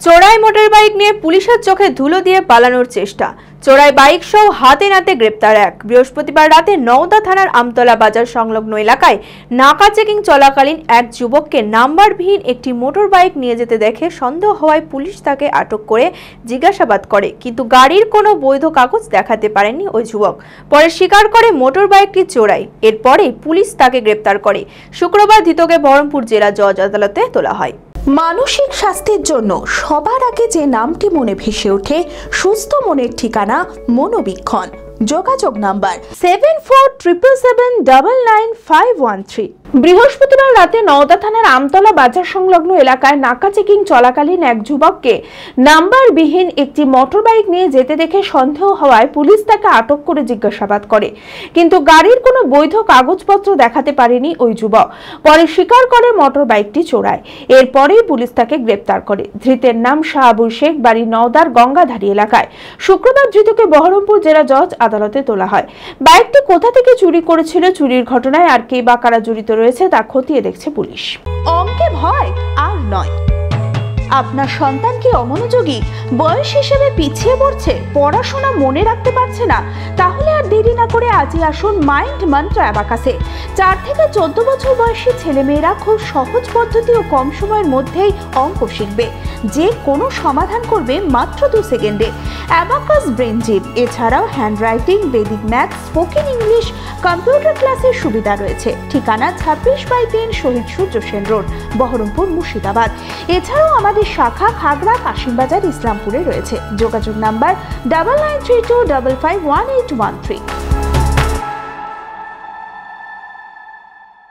চোরাই মোটরবাইক নিয়ে পুলিশের চোখে ধুলো দিয়ে পালানোর চেষ্টা। চোরাই বাইক সহ হাতে নাতে গ্রেপ্তার এক। বৃহস্পতিবার রাতে নওদা থানার আমতলা বাজার সংলগ্ন এলাকায় নাকা চেকিং চলাকালীন এক যুবককে নাম্বারবিহীন একটি মোটর বাইক নিয়ে যেতে দেখে সন্দেহ হওয়ায় পুলিশ তাকে আটক করে জিজ্ঞাসাবাদ করে, কিন্তু গাড়ির কোনো বৈধ কাগজ দেখাতে পারেননি ওই যুবক। পরে স্বীকার করে মোটর বাইকটি চোরাই। এরপরেই পুলিশ তাকে গ্রেপ্তার করে। শুক্রবার ধৃতকে বহরমপুর জেলা জজ আদালতে তোলা হয়। মানসিক স্বাস্থ্যের জন্য সবার আগে যে নামটি মনে ভেসে ওঠে, সুস্থ মনের ঠিকানা মনোবীক্ষণ। যোগাযোগ নাম্বার 7477799513। বৃহস্পতিবার রাতে নওদা থানার আমতলা বাজার সংলগ্ন এলাকায় নাকা চেকিং চলাকালীন এক যুবককে নাম্বারবিহীন একটি মোটর বাইক নিয়ে যেতে দেখে সন্দেহ হওয়ায় পুলিশ তাকে আটক করে জিজ্ঞাসাবাদ করে, কিন্তু গাড়ির কোনো বৈধ কাগজপত্র দেখাতে পারেনি ওই যুবক। পরে স্বীকার করে মোটর বাইকটি চোরায়। এরপরেই পুলিশ তাকে গ্রেপ্তার করে। ধৃতের নাম শাহাবুল শেখ, বাড়ি নওদার গঙ্গাধারী এলাকায়। শুক্রবার ধৃতকে বহরমপুর জেলা জজ আদালতে তোলা হয়। বাইকটি কোথা থেকে চুরি করেছিল, চুরির ঘটনায় আর কে বা কারা জড়িত রয়েছে তা খতিয়ে দেখছে পুলিশ। অঙ্কে ভয় আর নয়। আপনার সন্তান কি অমনোযোগী, বয়স হিসেবে পিছিয়ে পড়ছে, পড়াশোনা মনে রাখতে পারছে না? তাহলে আর দেরি না করে আজই আসুন মাইন্ড মন্ত্র অ্যাবাকাসে। 4 থেকে 14 বছর বয়সী ছেলেমেয়েরা খুব সহজ পদ্ধতি ও কম সময়ের মধ্যেই অঙ্ক শিখবে, যে কোনো সমাধান করবে মাত্র 2 সেকেন্ডে। অ্যাবাকাস ব্রেন জিম, এছাড়াও handwriting, Vedic math, spoken English, computer ক্লাসের সুবিধা রয়েছে। ঠিকানা 26/3 শহীদ সূর্য সেন রোড, বহরমপুর, মুর্শিদাবাদ। এছাড়াও আমাদের শাখা খাগড়া, কাশিমবাজার, ইসলামপুরে রয়েছে। যোগাযোগ নাম্বার 9932551813।